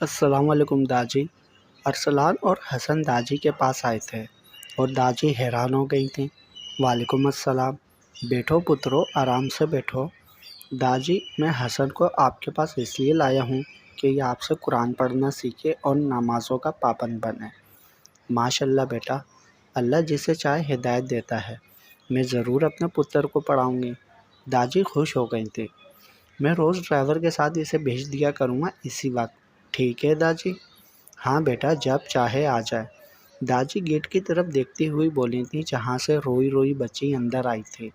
السلام علیکم داجی۔ ارسلان اور حسن داجی کے پاس آئے تھے اور داجی حیران ہو گئی تھیں۔ وعلیکم السلام۔ بیٹھو پترو، آرام سے بیٹھو۔ داجی، میں حسن کو آپ کے پاس اس لیے لایا ہوں کہ یہ آپ سے قرآن پڑھنا سیکھے اور نمازوں کا پابند بنے۔ ماشاء اللہ بیٹا، اللہ جسے چاہے ہدایت دیتا ہے۔ میں ضرور اپنے پتر کو پڑھاؤں گی۔ داجی خوش ہو گئی تھی۔ میں روز ڈرائیور کے ساتھ اسے بھیج دیا کروں گا اسی وقت، ٹھیک ہے داجی؟ ہاں بیٹا، جب چاہے آ جائے۔ داجی گیٹ کی طرف دیکھتی ہوئی بولی تھی جہاں سے روئی روئی بچی اندر آئی تھی۔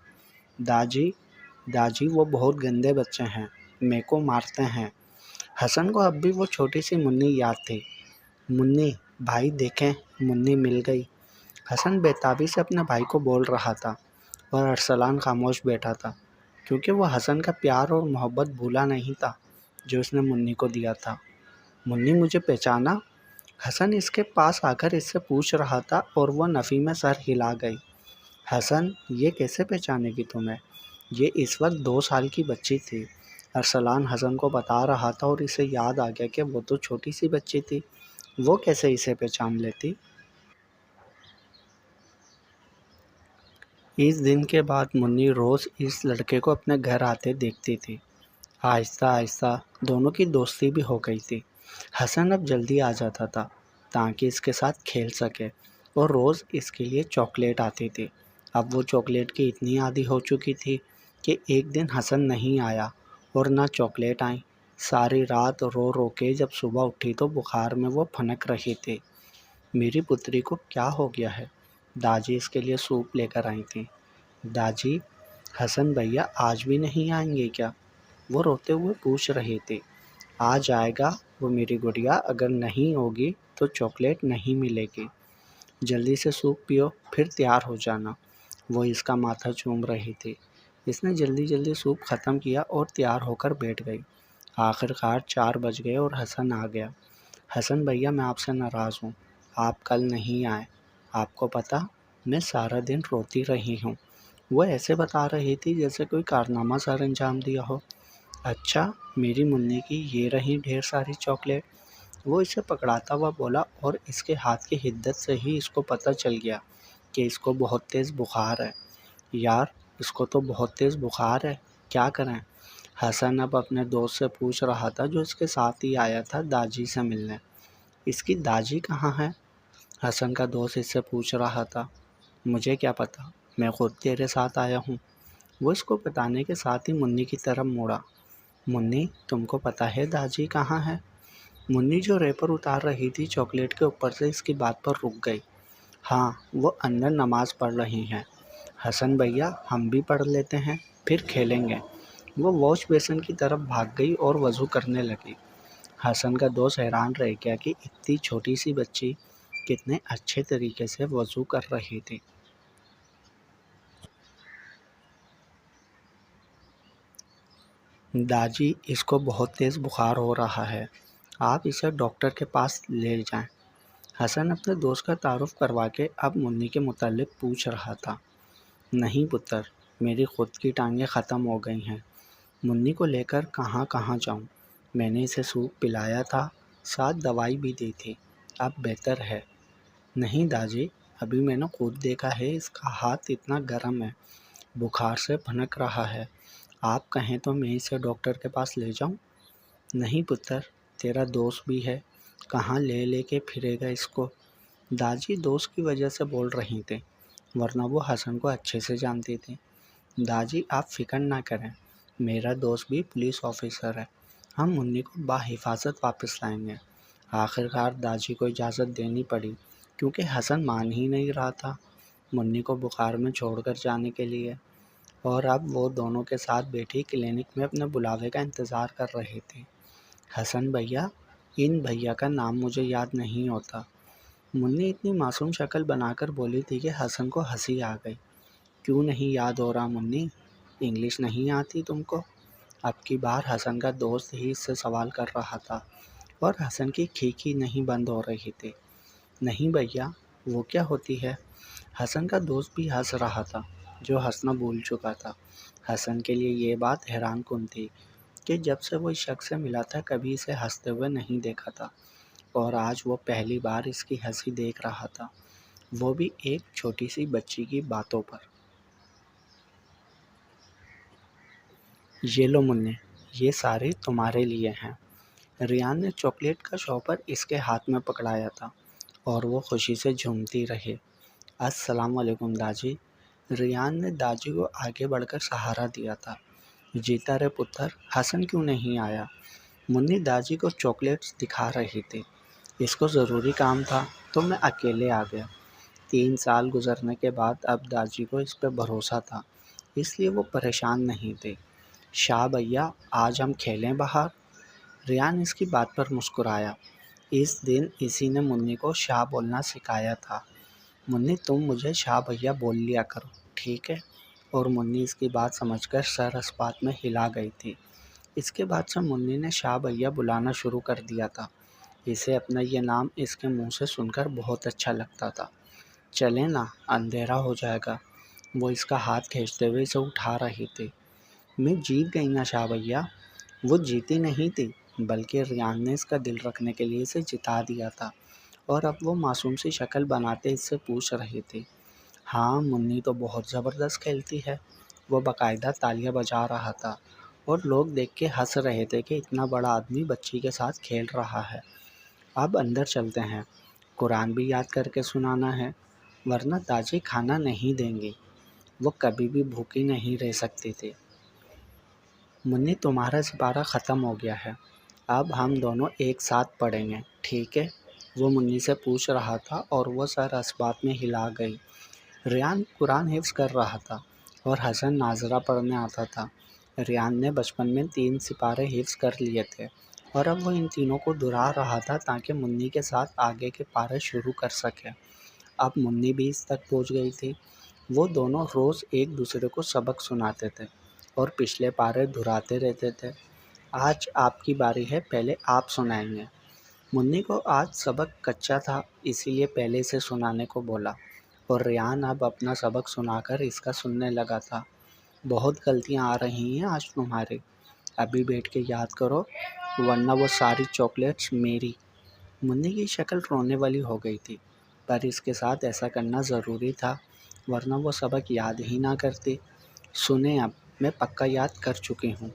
داجی وہ بہت گندے بچے ہیں، میرے کو مارتے ہیں۔ حسن کو اب بھی وہ چھوٹی سی منی یاد تھی۔ منی بھائی دیکھیں، منی مل گئی۔ حسن بےتابی سے اپنے بھائی کو بول رہا تھا اور ارسلان خاموش بیٹھا تھا، کیونکہ وہ حسن کا پیار اور محبت بھولا نہیں تھا جو اس نے منی کو دیا تھا۔ منی مجھے پہچانا؟ حسن اس کے پاس آ کر اس سے پوچھ رہا تھا اور وہ نفی میں سر ہلا گئی۔ حسن، یہ کیسے پہچانے گی تمہیں؟ یہ اس وقت 2 سال کی بچی تھی۔ ارسلان حسن کو بتا رہا تھا اور اسے یاد آ گیا کہ وہ تو چھوٹی سی بچی تھی، وہ کیسے اسے پہچان لیتی؟ اس دن کے بعد منی روز اس لڑکے کو اپنے گھر آتے دیکھتی تھی۔ آہستہ آہستہ دونوں کی دوستی بھی ہو گئی تھی۔ حسن اب جلدی آ جاتا تھا تاکہ اس کے ساتھ کھیل سکے اور روز اس کے لیے چاکلیٹ آتی تھی۔ اب وہ چاکلیٹ کی اتنی عادی ہو چکی تھی کہ ایک دن حسن نہیں آیا اور نہ چاکلیٹ آئیں۔ ساری رات رو رو کے جب صبح اٹھی تو بخار میں وہ پھنک رہی تھی۔ میری پتری کو کیا ہو گیا ہے؟ داجی اس کے لیے سوپ لے کر آئی تھی۔ داجی، حسن بھیا آج بھی نہیں آئیں گے کیا؟ وہ روتے ہوئے پوچھ رہی تھی۔ آ جائے گا وہ میری گڑیا، اگر نہیں ہوگی تو چاکلیٹ نہیں ملے گی۔ جلدی سے سوپ پیو پھر تیار ہو جانا۔ وہ اس کا ماتھا چوم رہی تھی۔ اس نے جلدی جلدی سوپ ختم کیا اور تیار ہو کر بیٹھ گئی۔ آخرکار 4 بج گئے اور حسن آ گیا۔ حسن بھیا، میں آپ سے ناراض ہوں، آپ کل نہیں آئے۔ آپ کو پتہ، میں سارا دن روتی رہی ہوں۔ وہ ایسے بتا رہی تھی جیسے کوئی کارنامہ سر انجام دیا ہو۔ اچھا، میری منی کی یہ رہی ڈھیر ساری چاکلیٹ۔ وہ اسے پکڑاتا ہوا بولا اور اس کے ہاتھ کی حدت سے ہی اس کو پتہ چل گیا کہ اس کو بہت تیز بخار ہے۔ یار، اس کو تو بہت تیز بخار ہے، کیا کریں؟ حسن اب اپنے دوست سے پوچھ رہا تھا جو اس کے ساتھ ہی آیا تھا داجی سے ملنے۔ اس کی داجی کہاں ہے؟ حسن کا دوست اس سے پوچھ رہا تھا۔ مجھے کیا پتہ، میں خود تیرے ساتھ آیا ہوں۔ وہ اس کو بتانے کے ساتھ ہی منی کی طرف موڑا۔ منی، تم کو پتہ ہے داجی کہاں ہے؟ منی جو ریپر اتار رہی تھی چاکلیٹ کے اوپر سے اس کی بات پر رک گئی۔ ہاں، وہ اندر نماز پڑھ رہی ہیں۔ حسن بھیا، ہم بھی پڑھ لیتے ہیں، پھر کھیلیں گے۔ وہ واش بیسن کی طرف بھاگ گئی اور وضو کرنے لگی۔ حسن کا دوست حیران رہ گیا کہ اتنی چھوٹی سی بچی کتنے اچھے طریقے سے وضو کر رہی تھی۔ داجی، اس کو بہت تیز بخار ہو رہا ہے، آپ اسے ڈاکٹر کے پاس لے جائیں۔ حسن اپنے دوست کا تعارف کروا کے اب منی کے متعلق پوچھ رہا تھا۔ نہیں پتر، میری خود کی ٹانگیں ختم ہو گئی ہیں، منی کو لے کر کہاں کہاں جاؤں؟ میں نے اسے سوپ پلایا تھا، ساتھ دوائی بھی دی تھی، اب بہتر ہے۔ نہیں داجی، ابھی میں نے خود دیکھا ہے اس کا ہاتھ اتنا گرم ہے، بخار سے پھنک رہا ہے۔ آپ کہیں تو میں اسے ڈاکٹر کے پاس لے جاؤں؟ نہیں پتر، تیرا دوست بھی ہے، کہاں لے لے کے پھرے گا اس کو؟ داجی دوست کی وجہ سے بول رہی تھی، ورنہ وہ حسن کو اچھے سے جانتی تھی۔ داجی، آپ فکر نہ کریں، میرا دوست بھی پولیس آفیسر ہے، ہم منی کو بحفاظت واپس لائیں گے۔ آخرکار داجی کو اجازت دینی پڑی کیونکہ حسن مان ہی نہیں رہا تھا منی کو بخار میں چھوڑ کر جانے کے لیے، اور اب وہ دونوں کے ساتھ بیٹھی کلینک میں اپنے بلاوے کا انتظار کر رہی تھی۔ حسن بھیا، ان بھیا کا نام مجھے یاد نہیں ہوتا۔ منی اتنی معصوم شکل بنا کر بولی تھی کہ حسن کو ہنسی آ گئی۔ کیوں نہیں یاد ہو رہا منی؟ انگلش نہیں آتی تم کو؟ اب کی بار حسن کا دوست ہی اس سے سوال کر رہا تھا اور حسن کی کھیکی نہیں بند ہو رہی تھی۔ نہیں بھیا، وہ کیا ہوتی ہے؟ حسن کا دوست بھی ہنس رہا تھا جو ہنسنا بھول چکا تھا۔ حسن کے لیے یہ بات حیران کن تھی کہ جب سے وہ اس شخص سے ملا تھا کبھی اسے ہنستے ہوئے نہیں دیکھا تھا، اور آج وہ پہلی بار اس کی ہنسی دیکھ رہا تھا، وہ بھی ایک چھوٹی سی بچی کی باتوں پر۔ یہ لو منی، یہ ساری تمہارے لیے ہیں۔ ریان نے چاکلیٹ کا شاپر اس کے ہاتھ میں پکڑایا تھا اور وہ خوشی سے جھومتی رہی۔ السلام علیکم داجی۔ ریان نے داجی کو آگے بڑھ کر سہارا دیا تھا۔ جیتا رہے پتر، حسن کیوں نہیں آیا؟ منی داجی کو چاکلیٹس دکھا رہی تھی۔ اس کو ضروری کام تھا تو میں اکیلے آ گیا۔ 3 سال گزرنے کے بعد اب داجی کو اس پہ بھروسہ تھا، اس لیے وہ پریشان نہیں تھی۔ شاہ بھیا، آج ہم کھیلیں باہر؟ ریان اس کی بات پر مسکرایا۔ اس دن اسی نے منی کو شاہ بولنا سکھایا تھا۔ منی تم مجھے شاہ بھیا بول لیا کرو، ٹھیک ہے؟ اور منی اس کی بات سمجھ کر سر اس بات میں ہلا گئی تھی۔ اس کے بعد سے منی نے شاہ بھیا بلانا شروع کر دیا تھا۔ اسے اپنا یہ نام اس کے منہ سے سن کر بہت اچھا لگتا تھا۔ چلیں نا، اندھیرا ہو جائے گا۔ وہ اس کا ہاتھ کھینچتے ہوئے اسے اٹھا رہی تھی۔ میں جیت گئی نا شاہ بھیا؟ وہ جیتی نہیں تھی، بلکہ ریان نے اس کا دل رکھنے کے لیے اسے جتا دیا تھا، اور اب وہ معصوم سی شکل بناتے اس سے پوچھ رہی تھی۔ ہاں، منی تو بہت زبردست کھیلتی ہے۔ وہ باقاعدہ تالیاں بجا رہا تھا اور لوگ دیکھ کے ہنس رہے تھے کہ اتنا بڑا آدمی بچی کے ساتھ کھیل رہا ہے۔ اب اندر چلتے ہیں، قرآن بھی یاد کر کے سنانا ہے، ورنہ داجی کھانا نہیں دیں گی۔ وہ کبھی بھی بھوکی نہیں رہ سکتی تھی۔ منی تمہارا سپارہ ختم ہو گیا ہے، اب ہم دونوں ایک ساتھ پڑھیں گے، ٹھیک ہے؟ وہ منی سے پوچھ رہا تھا اور وہ سر اس بات میں ہلا گئی۔ ریان قرآن حفظ کر رہا تھا اور حسن ناظرہ پڑھنے آتا تھا۔ ریان نے بچپن میں 3 سپارے حفظ کر لیے تھے اور اب وہ ان تینوں کو دہرا رہا تھا تاکہ منی کے ساتھ آگے کے پارے شروع کر سکے۔ اب منی بھی اس تک پہنچ گئی تھی۔ وہ دونوں روز ایک دوسرے کو سبق سناتے تھے اور پچھلے پارے دہراتے رہتے تھے۔ آج آپ کی باری ہے، پہلے آپ سنائیں گے۔ منی کو آج سبق کچا تھا، اسی لیے پہلے سے سنانے کو بولا، اور ریان اب اپنا سبق سنا کر اس کا سننے لگا تھا۔ بہت غلطیاں آ رہی ہیں آج تمہاری، ابھی بیٹھ کے یاد کرو، ورنہ وہ ساری چاکلیٹس میری۔ منی کی شکل رونے والی ہو گئی تھی، پر اس کے ساتھ ایسا کرنا ضروری تھا، ورنہ وہ سبق یاد ہی نہ کرتی۔ سنیں اب، میں پکا یاد کر چکی ہوں،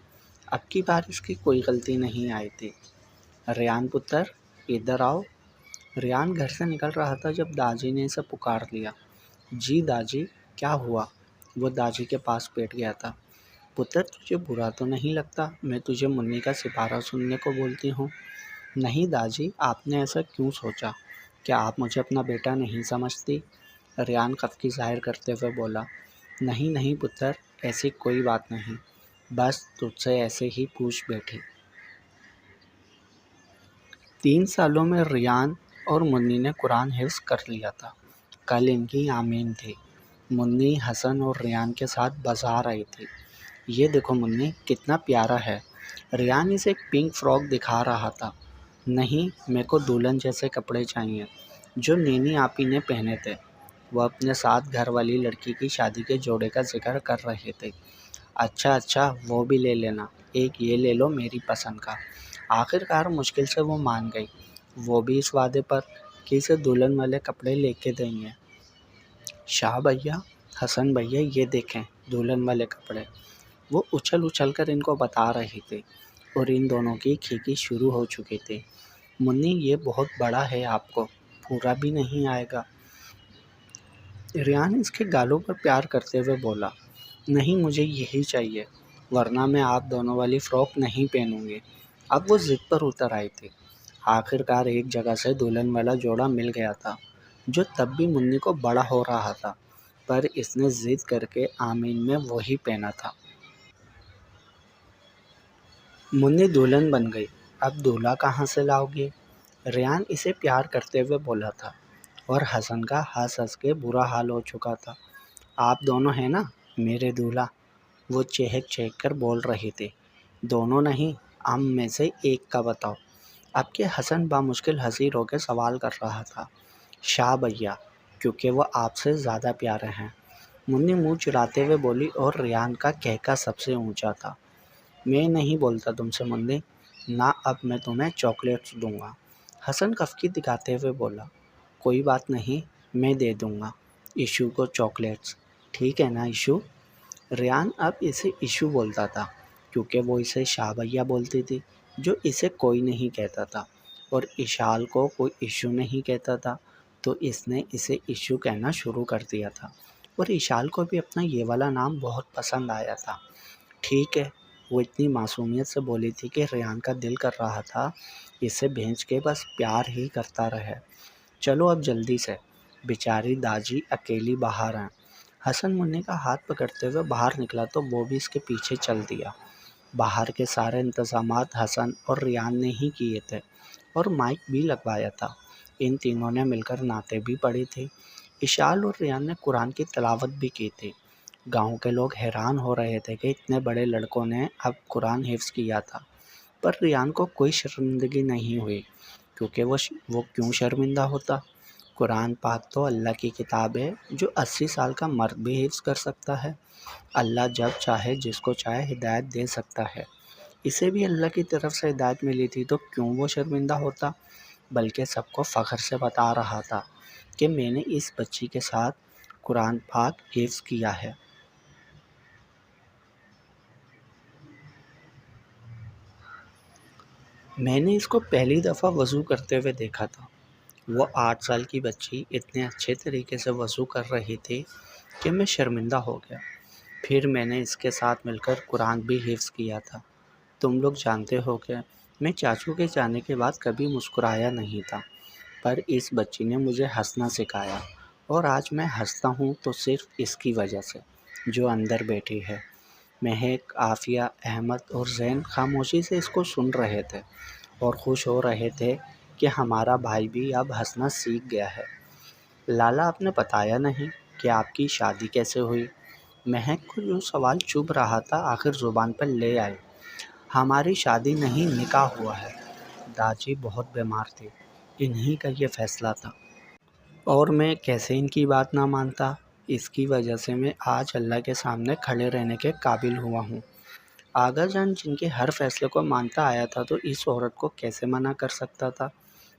اب کی بار اس کی کوئی غلطی نہیں آئی تھی۔ ریان پتر، ادھر آؤ۔ ریان گھر سے نکل رہا تھا جب داجی نے اسے پکار لیا۔ جی داجی، کیا ہوا؟ وہ داجی کے پاس بیٹھ گیا تھا۔ پتر، تجھے برا تو نہیں لگتا میں تجھے منی کا سپارہ سننے کو بولتی ہوں؟ نہیں داجی، آپ نے ایسا کیوں سوچا؟ کیا آپ مجھے اپنا بیٹا نہیں سمجھتی؟ ریان خفگی ظاہر کرتے ہوئے بولا۔ نہیں نہیں پتر، ایسی کوئی بات نہیں، بس تجھ سے ایسے ہی پوچھ بیٹھی۔ 3 سالوں میں ریان اور منی نے قرآن حفظ کر لیا تھا۔ کل ان کی آمین تھی۔ منی حسن اور ریان کے ساتھ بازار آئی تھی۔ یہ دیکھو منی، کتنا پیارا ہے۔ ریان اسے ایک پنک فراک دکھا رہا تھا۔ نہیں، میرے کو دلہن جیسے کپڑے چاہیے جو نینی آپی نے پہنے تھے۔ وہ اپنے ساتھ گھر والی لڑکی کی شادی کے جوڑے کا ذکر کر رہے تھے۔ اچھا، وہ بھی لے لینا، ایک یہ لے لو میری پسند کا۔ آخرکار مشکل سے وہ مان گئی، وہ بھی اس وعدے پر کہ اسے دلہن والے کپڑے لے کے دیں گے۔ شاہ بھیا، حسن بھیا، یہ دیکھیں دلہن والے کپڑے۔ وہ اچھل کر ان کو بتا رہی تھی اور ان دونوں کی کھیکی شروع ہو چکی تھی۔ منی، یہ بہت بڑا ہے، آپ کو پورا بھی نہیں آئے گا۔ ریان اس کے گالوں پر پیار کرتے ہوئے بولا۔ نہیں، مجھے یہی چاہیے، ورنہ میں آپ دونوں والی فراک نہیں پہنوں گی۔ اب وہ ضد پر اتر آئی تھی۔ آخرکار ایک جگہ سے دلہن والا جوڑا مل گیا تھا جو تب بھی منی کو بڑا ہو رہا تھا، پر اس نے ضد کر کے آمین میں وہی پہنا تھا۔ منی دلہن بن گئی، اب دولہا کہاں سے لاؤ گے؟ ریان اسے پیار کرتے ہوئے بولا تھا، اور حسن کا ہنس کے برا حال ہو چکا تھا۔ آپ دونوں ہیں نا میرے دولہا؟ وہ چہک کر بول رہی تھی۔ دونوں نہیں، ہم میں سے ایک کا بتاؤ۔ اب کہ حسن بامشکل حاضر ہو کے سوال کر رہا تھا۔ شاہ بھیا، کیونکہ وہ آپ سے زیادہ پیارے ہیں، منی منہ چڑھاتے ہوئے بولی، اور ریان کا کہکا سب سے اونچا تھا۔ میں نہیں بولتا تم سے منی، نہ اب میں تمہیں چاکلیٹس دوں گا۔ حسن کفکی دکھاتے ہوئے بولا، کوئی بات نہیں، میں دے دوں گا ایشو کو چاکلیٹس، ٹھیک ہے نا ایشو؟ ریان اب اسے ایشو بولتا تھا کیونکہ وہ اسے شاہ بھیا بولتی تھی، جو اسے کوئی نہیں کہتا تھا، اور اشال کو کوئی ایشو نہیں کہتا تھا، تو اس نے اسے ایشو کہنا شروع کر دیا تھا، اور اشال کو بھی اپنا یہ والا نام بہت پسند آیا تھا۔ ٹھیک ہے، وہ اتنی معصومیت سے بولی تھی کہ ریان کا دل کر رہا تھا اسے بھینچ کے بس پیار ہی کرتا رہے۔ چلو اب جلدی سے، بیچاری داجی اکیلی باہر ہیں۔ حسن منی کا ہاتھ پکڑتے ہوئے باہر نکلا تو وہ بھی اس کے پیچھے چل دیا۔ باہر کے سارے انتظامات حسن اور ریان نے ہی کیے تھے، اور مائک بھی لگوایا تھا۔ ان تینوں نے مل کر نعتیں بھی پڑھی تھی۔ اشال اور ریان نے قرآن کی تلاوت بھی کی تھی۔ گاؤں کے لوگ حیران ہو رہے تھے کہ اتنے بڑے لڑکوں نے اب قرآن حفظ کیا تھا، پر ریان کو کوئی شرمندگی نہیں ہوئی، کیونکہ وہ کیوں شرمندہ ہوتا؟ قرآن پاک تو اللہ کی کتاب ہے جو 80 سال کا مرد بھی حفظ کر سکتا ہے۔ اللہ جب چاہے جس کو چاہے ہدایت دے سکتا ہے۔ اسے بھی اللہ کی طرف سے ہدایت ملی تھی تو کیوں وہ شرمندہ ہوتا؟ بلکہ سب کو فخر سے بتا رہا تھا کہ میں نے اس بچی کے ساتھ قرآن پاک حفظ کیا ہے۔ میں نے اس کو پہلی دفعہ وضو کرتے ہوئے دیکھا تھا۔ وہ 8 سال کی بچی اتنے اچھے طریقے سے وضو کر رہی تھی کہ میں شرمندہ ہو گیا۔ پھر میں نے اس کے ساتھ مل کر قرآن بھی حفظ کیا تھا۔ تم لوگ جانتے ہو کہ میں چاچو کے جانے کے بعد کبھی مسکرایا نہیں تھا، پر اس بچی نے مجھے ہنسنا سکھایا، اور آج میں ہنستا ہوں تو صرف اس کی وجہ سے جو اندر بیٹھی ہے۔ مہک، عافیہ، احمد اور زین خاموشی سے اس کو سن رہے تھے اور خوش ہو رہے تھے کہ ہمارا بھائی بھی اب ہنسنا سیکھ گیا ہے۔ لالا، آپ نے بتایا نہیں کہ آپ کی شادی کیسے ہوئی؟ مہک کو جو سوال چبھ رہا تھا آخر زبان پر لے آئی۔ ہماری شادی نہیں، نکاح ہوا ہے۔ داجی بہت بیمار تھی، انہی کا یہ فیصلہ تھا، اور میں کیسے ان کی بات نہ مانتا؟ اس کی وجہ سے میں آج اللہ کے سامنے کھڑے رہنے کے قابل ہوا ہوں۔ آغا جان جن کے ہر فیصلے کو مانتا آیا تھا تو اس عورت کو کیسے منع کر سکتا تھا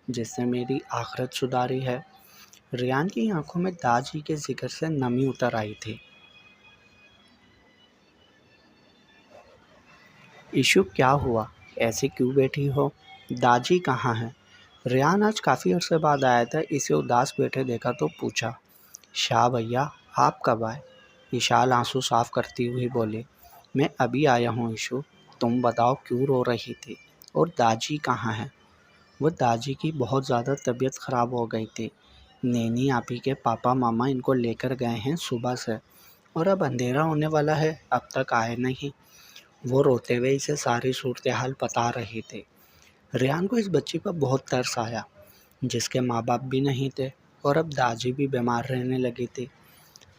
جس نے میری آخرت سدھاری ہے؟ ریان کی آنکھوں میں داجی کے ذکر سے نمی اتر آئی تھی۔ ایشو، کیا ہوا؟ ایسے کیوں بیٹھی ہو؟ داجی کہاں ہے؟ ریان آج کافی عرصے بعد آیا تھا، اسے اداس بیٹھے دیکھا تو پوچھا، شاہ بھیا آپ کب آئے؟ اشال آنسو صاف کرتی ہوئی بولی، میں ابھی آیا ہوں ایشو، تم بتاؤ کیوں رو رہی تھی، اور داجی کہاں ہے؟ وہ داجی کی بہت زیادہ طبیعت خراب ہو گئی تھی۔ نینی آپی کے پاپا ماما ان کو لے کر گئے ہیں صبح سے، اور اب اندھیرا ہونے والا ہے، اب تک آئے نہیں۔ وہ روتے ہوئے اسے ساری صورتحال بتا رہی تھی۔ ریان کو اس بچی پر بہت ترس آیا جس کے ماں باپ بھی نہیں تھے، اور اب داجی بھی بیمار رہنے لگی تھی۔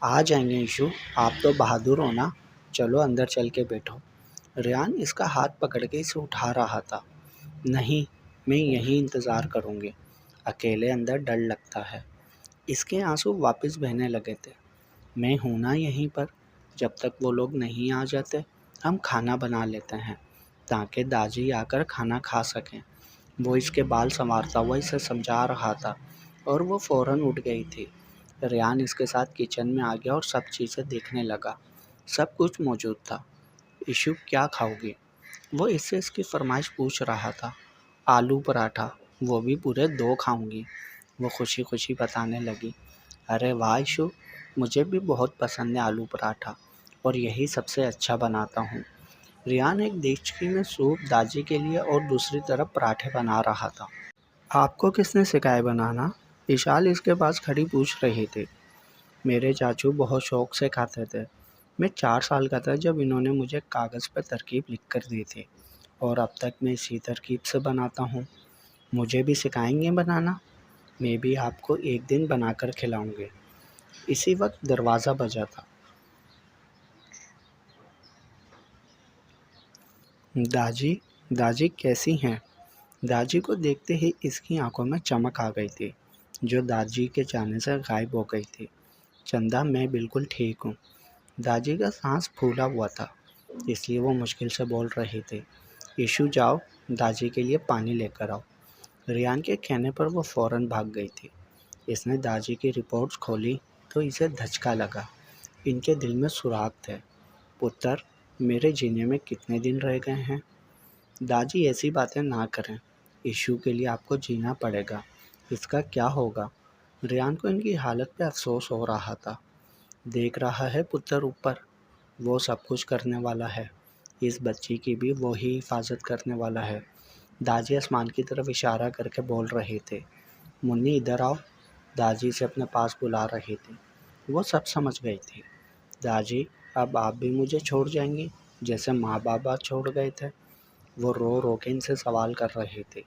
آ جائیں گے ایشو، آپ تو بہادر ہو نا، چلو اندر چل کے بیٹھو۔ ریان اس کا ہاتھ پکڑ کے اسے اٹھا رہا تھا۔ نہیں، میں یہیں انتظار کروں گی، اکیلے اندر ڈر لگتا ہے۔ اس کے آنسو واپس بہنے لگے تھے۔ میں ہوں نا یہیں پر، جب تک وہ لوگ نہیں آ جاتے ہم کھانا بنا لیتے ہیں تاکہ داجی آ کر کھانا کھا سکیں۔ وہ اس کے بال سنوارتا ہوا اسے سمجھا رہا تھا، اور وہ فوراً اٹھ گئی تھی۔ ریان اس کے ساتھ کچن میں آ گیا اور سب چیزیں دیکھنے لگا۔ سب کچھ موجود تھا۔ ایشو، کیا کھاؤ گی؟ وہ اس سے اس کی فرمائش پوچھ رہا تھا۔ آلو پراٹھا، وہ بھی پورے 2 کھاؤں گی، وہ خوشی خوشی بتانے لگی۔ ارے واہ ایشو، مجھے بھی بہت پسند ہے آلو پراٹھا، اور یہی سب سے اچھا بناتا ہوں۔ ریان ایک دیگچی میں سوپ داجی کے لیے اور دوسری طرف پراٹھے بنا رہا تھا۔ آپ کو کس نے سکھایا بنانا؟ اشال اس کے پاس کھڑی پوچھ رہی تھی۔ میرے چاچو بہت شوق سے کھاتے تھے۔ میں 4 سال کا تھا جب انہوں نے مجھے کاغذ پر ترکیب لکھ کر دی تھی، اور اب تک میں اسی ترکیب سے بناتا ہوں۔ مجھے بھی سکھائیں گے بنانا؟ میں بھی آپ کو ایک دن بنا کر کھلاؤں گی۔ اسی وقت دروازہ بجا تھا۔ داجی کیسی ہیں؟ داجی کو دیکھتے ہی اس کی آنکھوں میں چمک آ گئی تھی جو داجی کے جانے سے غائب ہو گئی تھی۔ چندا، میں بالکل ٹھیک ہوں۔ داجی کا سانس پھولا ہوا تھا۔ اس لیے وہ مشکل سے بول رہے تھے، ایشو جاؤ داجی کے لیے پانی لے کر آؤ۔ ریان کے کہنے پر وہ فوراً بھاگ گئی تھی۔ اس نے داجی کی رپورٹس کھولی تو اسے دھچکا لگا۔ ان کے دل میں سراغ تھے۔ پتر، میرے جینے میں کتنے دن رہ گئے ہیں؟ داجی ایسی باتیں نہ کریں، ایشو کے لیے آپ کو جینا پڑے گا، اس کا کیا ہوگا؟ ریان کو ان کی حالت پہ افسوس ہو رہا تھا۔ دیکھ رہا ہے پتر اوپر، وہ سب کچھ کرنے والا ہے، اس بچی کی بھی وہی حفاظت کرنے والا ہے۔ داجی آسمان کی طرف اشارہ کر کے بول رہے تھے، منی ادھر آؤ، داجی سے اپنے پاس بلا رہے تھے۔ وہ سب سمجھ گئی تھی۔ داجی، اب آپ بھی مجھے چھوڑ جائیں گی جیسے ماں بابا چھوڑ گئے تھے؟ وہ رو رو کے ان سے سوال کر رہے تھے۔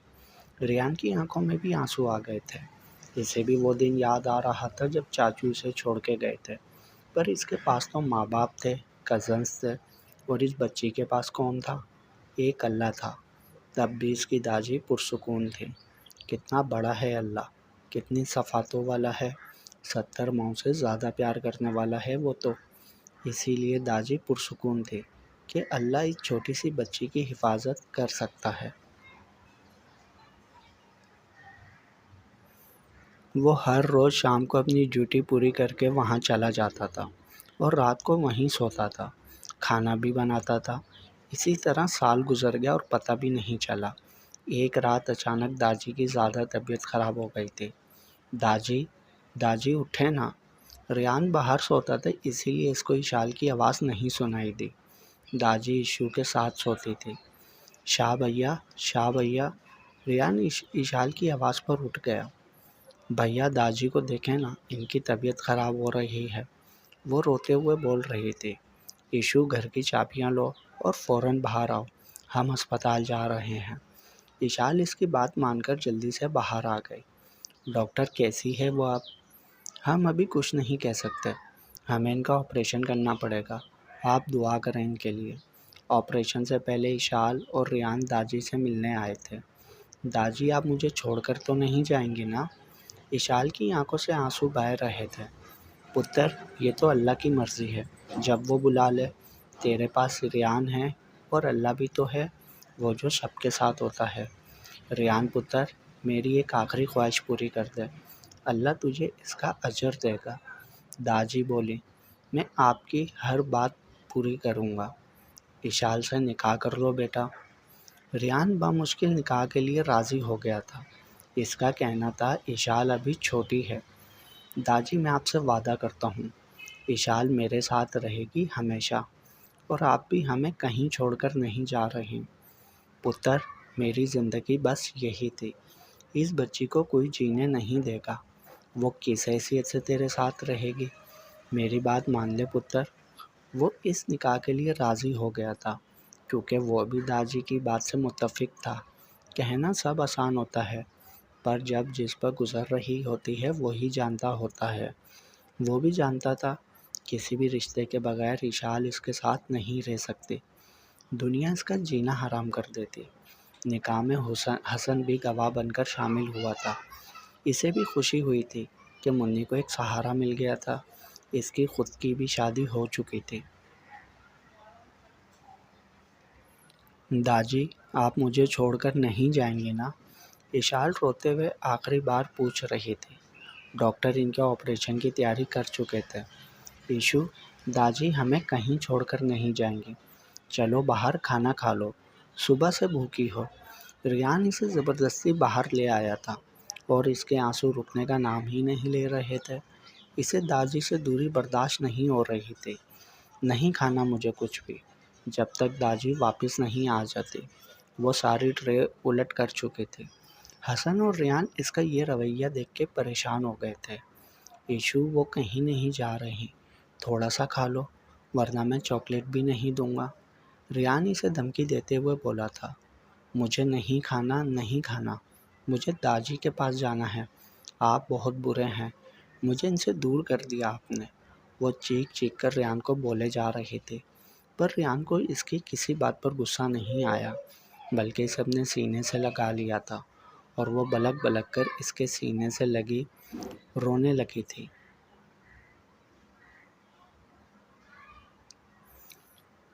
ریان کی آنکھوں میں بھی آنسو آ گئے تھے۔ اسے بھی وہ دن یاد آ رہا تھا جب چاچو اسے چھوڑ کے گئے تھے، پر اس کے پاس تو ماں باپ تھے، کزنس تھے، اور اس بچی کے پاس کون تھا؟ ایک اللہ تھا۔ تب بھی اس کی داجی پرسکون تھی۔ کتنا بڑا ہے اللہ، کتنی صفاتوں والا ہے، 70 ماؤں سے زیادہ پیار کرنے والا ہے وہ تو۔ اسی لیے داجی پرسکون تھی کہ اللہ اس چھوٹی سی بچی کی حفاظت کر سکتا ہے۔ وہ ہر روز شام کو اپنی ڈیوٹی پوری کر کے وہاں چلا جاتا تھا اور رات کو وہیں سوتا تھا، کھانا بھی بناتا تھا۔ اسی طرح سال گزر گیا اور پتہ بھی نہیں چلا۔ ایک رات اچانک داجی کی زیادہ طبیعت خراب ہو گئی تھی۔ داجی، داجی اٹھے نا۔ ریان باہر سوتا تھا، اسی لیے اس کو اشال کی آواز نہیں سنائی دی۔ داجی ایشو کے ساتھ سوتی تھی۔ شاہ بھیا، شاہ بھیا۔ ریان اشال کی آواز پر اٹھ گیا۔ بھیا داجی کو دیکھیں نا، ان کی طبیعت خراب ہو رہی ہے، وہ روتے ہوئے بول رہی تھی۔ ایشو، گھر کی چابیاں لو اور فوراً باہر آؤ، ہم ہسپتال جا رہے ہیں۔ اشال اس کی بات مان کر جلدی سے باہر آ گئی۔ ڈاکٹر کیسی ہے وہ اب؟ ہم ابھی کچھ نہیں کہہ سکتے، ہمیں ان کا آپریشن کرنا پڑے گا، آپ دعا کریں ان کے لیے۔ آپریشن سے پہلے اشال اور ریان داجی سے ملنے آئے تھے۔ داجی، آپ مجھے چھوڑ کر تو نہیں جائیں گی نا؟ اشال کی آنکھوں سے آنسو بہہ رہے تھے۔ پتر، یہ تو اللہ کی مرضی ہے، جب وہ بلا لے۔ تیرے پاس ریان ہے اور اللہ بھی تو ہے، وہ جو سب کے ساتھ ہوتا ہے۔ ریان پتر، میری ایک آخری خواہش پوری کر دے، اللہ تجھے اس کا اجر دے گا۔ داجی بولی، میں آپ کی ہر بات پوری کروں گا، اشال سے نکاح کر لو بیٹا۔ ریان بامشکل نکاح کے لیے راضی ہو گیا تھا۔ اس کا کہنا تھا، اشال ابھی چھوٹی ہے۔ داجی، میں آپ سے وعدہ کرتا ہوں، اشال میرے ساتھ رہے گی ہمیشہ، اور آپ بھی ہمیں کہیں چھوڑ کر نہیں جا رہے۔ پتر، میری زندگی بس یہی تھی، اس بچی کو کوئی جینے نہیں دے گا، وہ کس حیثیت سے تیرے ساتھ رہے گی؟ میری بات مان لے پتر۔ وہ اس نکاح کے لیے راضی ہو گیا تھا کیونکہ وہ بھی داجی کی بات سے متفق تھا۔ کہنا سب آسان ہوتا ہے، پر جب جس پر گزر رہی ہوتی ہے وہی جانتا ہوتا ہے۔ وہ بھی جانتا تھا کسی بھی رشتے کے بغیر اشال اس کے ساتھ نہیں رہ سکتی، دنیا اس کا جینا حرام کر دیتی۔ نکاح میں حسن بھی گواہ بن کر شامل ہوا تھا۔ اسے بھی خوشی ہوئی تھی کہ منی کو ایک سہارا مل گیا تھا، اس کی خود کی بھی شادی ہو چکی تھی۔ داجی، آپ مجھے چھوڑ کر نہیں جائیں گے نا؟ اشال روتے ہوئے آخری بار پوچھ رہی تھی۔ ڈاکٹر ان کے آپریشن کی تیاری کر چکے تھے۔ ایشو، داجی ہمیں کہیں چھوڑ کر نہیں جائیں گی، چلو باہر کھانا کھا لو، صبح سے بھوکی ہو۔ ریان اسے زبردستی باہر لے آیا تھا اور اس کے آنسو رکنے کا نام ہی نہیں لے رہے تھے۔ اسے داجی سے دوری برداشت نہیں ہو رہی تھی۔ نہیں کھانا مجھے کچھ بھی، جب تک داجی واپس نہیں آ جاتی۔ وہ ساری ٹرے الٹ کر چکے تھے۔ حسن اور ریان اس کا یہ رویہ دیکھ کے پریشان ہو گئے تھے۔ ایشو، وہ کہیں نہیں جا رہی، تھوڑا سا کھا لو ورنہ میں چاکلیٹ بھی نہیں دوں گا۔ ریان اسے دھمکی دیتے ہوئے بولا تھا، مجھے نہیں کھانا، نہیں کھانا، مجھے داجی کے پاس جانا ہے، آپ بہت برے ہیں، مجھے ان سے دور کر دیا آپ نے۔ وہ چیخ چیخ کر ریان کو بولے جا رہے تھے، پر ریان کو اس کی کسی بات پر غصہ نہیں آیا، بلکہ اسے اپنے سینے سے لگا لیا تھا اور وہ بلک بلک کر اس کے سینے سے لگی رونے لگی تھی۔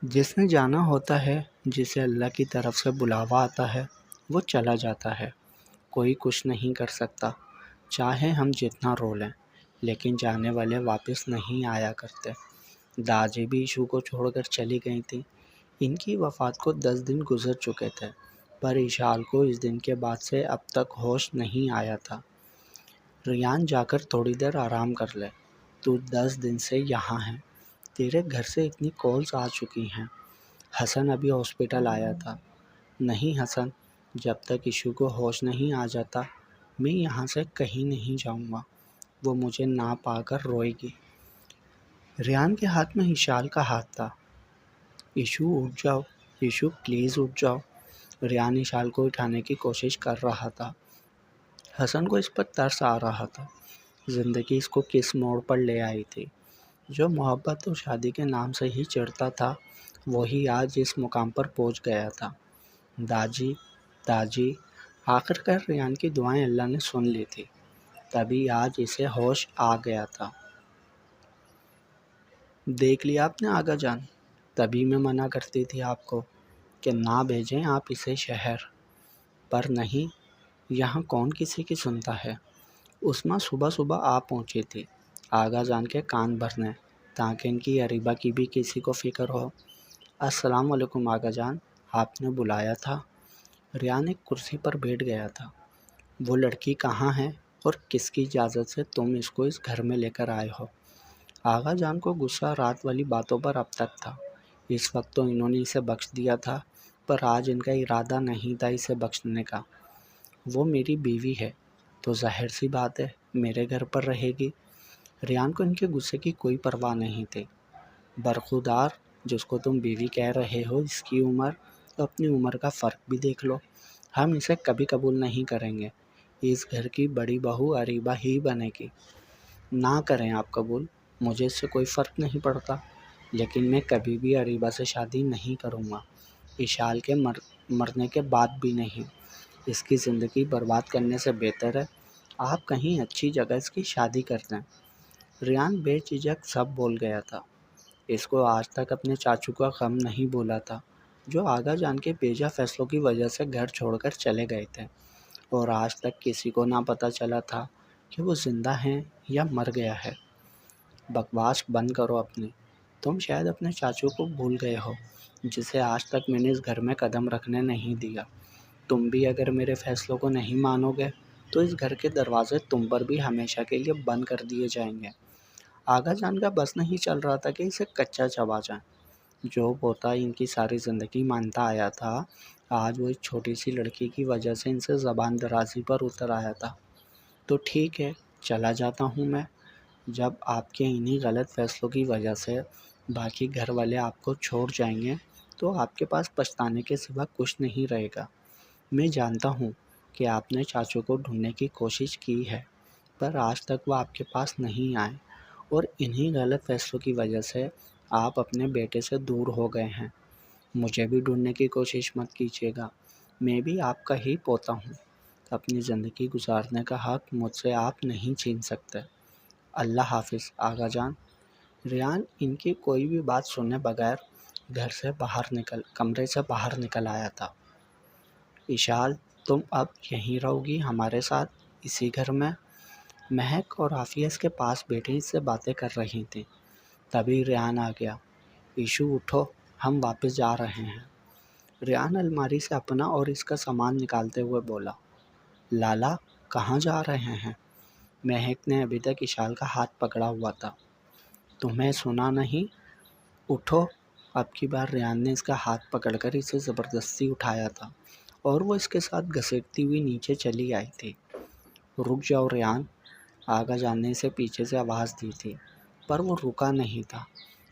جس نے جانا ہوتا ہے، جسے اللہ کی طرف سے بلاوا آتا ہے، وہ چلا جاتا ہے۔ کوئی کچھ نہیں کر سکتا، چاہے ہم جتنا رو لیں، لیکن جانے والے واپس نہیں آیا کرتے۔ داجی بھی ایشو کو چھوڑ کر چلی گئی تھی۔ ان کی وفات کو 10 دن گزر چکے تھے، پر ایشال کو اس دن کے بعد سے اب تک ہوش نہیں آیا تھا۔ ریان جا کر تھوڑی دیر آرام کر لے، تو 10 دن سے یہاں ہے، تیرے گھر سے اتنی کالز آ چکی ہیں۔ حسن ابھی ہاسپٹل آیا تھا۔ نہیں حسن، جب تک ایشو کو ہوش نہیں آ جاتا، میں یہاں سے کہیں نہیں جاؤں گا۔ وہ مجھے نہ پا کر روئے گی۔ ریان کے ہاتھ میں ایشال کا ہاتھ تھا۔ ایشو اٹھ جاؤ، ایشو پلیز اٹھ جاؤ۔ ریان ایشال کو اٹھانے کی کوشش کر رہا تھا۔ حسن کو اس پر ترس آ رہا تھا۔ زندگی اس کو کس موڑ پر لے آئی تھی۔ جو محبت اور شادی کے نام سے ہی چڑھتا تھا، وہی آج اس مقام پر پہنچ گیا تھا۔ داجی، آخرکار ریان کی دعائیں اللہ نے سن لی تھی، تبھی آج اسے ہوش آ گیا تھا۔ دیکھ لیا آپ نے آغا جان، تبھی میں منع کرتی تھی آپ کو کہ نہ بھیجیں آپ اسے شہر، پر نہیں، یہاں کون کسی کی سنتا ہے۔ عثمہ صبح صبح آ پہنچی تھی آغا جان کے کان بھرنے، تاکہ ان کی اریبہ کی بھی کسی کو فکر ہو۔ السلام علیکم آغا جان، آپ نے بلایا تھا؟ ریان ایک کرسی پر بیٹھ گیا تھا۔ وہ لڑکی کہاں ہے اور کس کی اجازت سے تم اس کو اس گھر میں لے کر آئے ہو؟ آغا جان کو غصہ رات والی باتوں پر اب تک تھا۔ اس وقت تو انہوں نے اسے بخش دیا تھا، پر آج ان کا ارادہ نہیں تھا اسے بخشنے کا۔ وہ میری بیوی ہے، تو ظاہر سی بات ہے میرے گھر پر رہے گی۔ ریان کو ان کے غصے کی کوئی پرواہ نہیں تھی۔ برخودار، جس کو تم بیوی کہہ رہے ہو، اس کی عمر تو اپنی عمر کا فرق بھی دیکھ لو۔ ہم اسے کبھی قبول نہیں کریں گے۔ اس گھر کی بڑی بہو اریبہ ہی بنے گی۔ نہ کریں آپ قبول، مجھے اس سے کوئی فرق نہیں پڑتا، لیکن میں کبھی بھی اریبہ سے شادی نہیں کروں گا، ایشال کے مرنے کے بعد بھی نہیں۔ اس کی زندگی برباد کرنے سے بہتر ہے آپ کہیں اچھی جگہ اس کی شادی کر دیں۔ ریان بے جھجک سب بول گیا تھا۔ اس کو آج تک اپنے چاچو کا غم نہیں بھولا تھا، جو آغا جان کے بیجا فیصلوں کی وجہ سے گھر چھوڑ کر چلے گئے تھے، اور آج تک کسی کو نہ پتہ چلا تھا کہ وہ زندہ ہیں یا مر گیا ہے۔ بکواس بند کرو اپنی۔ تم شاید اپنے چاچو کو بھول گئے ہو، جسے آج تک میں نے اس گھر میں قدم رکھنے نہیں دیا۔ تم بھی اگر میرے فیصلوں کو نہیں مانو گے، تو اس گھر کے دروازے تم پر بھی ہمیشہ کے لیے بند کر دیے جائیں گے۔ آغا جان کا بس نہیں چل رہا تھا کہ اسے کچا چبا جائیں۔ جو پوتا ان کی ساری زندگی مانتا آیا تھا، آج وہ اس چھوٹی سی لڑکی کی وجہ سے ان سے زبان درازی پر اتر آیا تھا۔ تو ٹھیک ہے، چلا جاتا ہوں میں۔ جب آپ کے انہی غلط فیصلوں کی وجہ سے باقی گھر والے آپ کو چھوڑ جائیں گے، تو آپ کے پاس پچھتانے کے سوا کچھ نہیں رہے گا۔ میں جانتا ہوں کہ آپ نے چاچو کو ڈھونڈنے کی کوشش کی ہے، پر آج تک وہ آپ کے پاس نہیں آئے، اور انہی غلط فیصلوں کی وجہ سے آپ اپنے بیٹے سے دور ہو گئے ہیں۔ مجھے بھی ڈھونڈنے کی کوشش مت کیجیے گا، میں بھی آپ کا ہی پوتا ہوں۔ اپنی زندگی گزارنے کا حق مجھ سے آپ نہیں چھین سکتے۔ اللہ حافظ آغا جان۔ ریان ان کی کوئی بھی بات سنے بغیر گھر سے کمرے سے باہر نکل آیا تھا۔ ایشال، تم اب یہیں رہو گی ہمارے ساتھ اسی گھر میں؟ مہک اور عافیہ اس کے پاس بیٹھی اس سے باتیں کر رہی تھیں۔ تبھی ریان آ گیا۔ ایشو اٹھو، ہم واپس جا رہے ہیں۔ ریان الماری سے اپنا اور اس کا سامان نکالتے ہوئے بولا۔ لالا، کہاں جا رہے ہیں؟ مہک نے ابھی تک ایشال کا ہاتھ پکڑا ہوا تھا۔ تمہیں سنا نہیں؟ اٹھو۔ اب کی بار ریان نے اس کا ہاتھ پکڑ کر اسے زبردستی اٹھایا تھا، اور وہ اس کے ساتھ گھسیٹتی ہوئی نیچے چلی آئی تھی۔ رک جاؤ ریان، آغا جان نے اسے پیچھے سے آواز دی تھی، پر وہ رکا نہیں تھا۔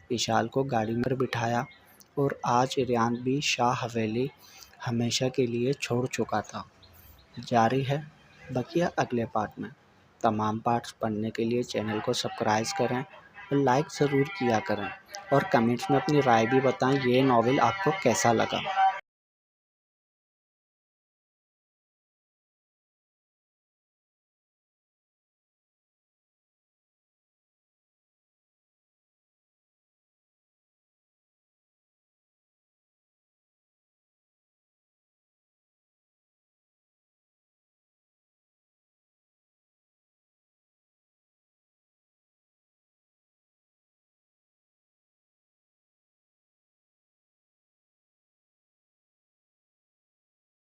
ایشال کو گاڑی میں بٹھایا، اور آج ریان بھی شاہ حویلی ہمیشہ کے لیے چھوڑ چکا تھا۔ جاری ہے بقیہ اگلے پارٹ میں۔ تمام پارٹس پڑھنے کے لیے چینل کو سبسکرائب کریں اور لائک ضرور کیا کریں، اور کمنٹس میں اپنی رائے بھی بتائیں یہ ناول آپ کو کیسا لگا۔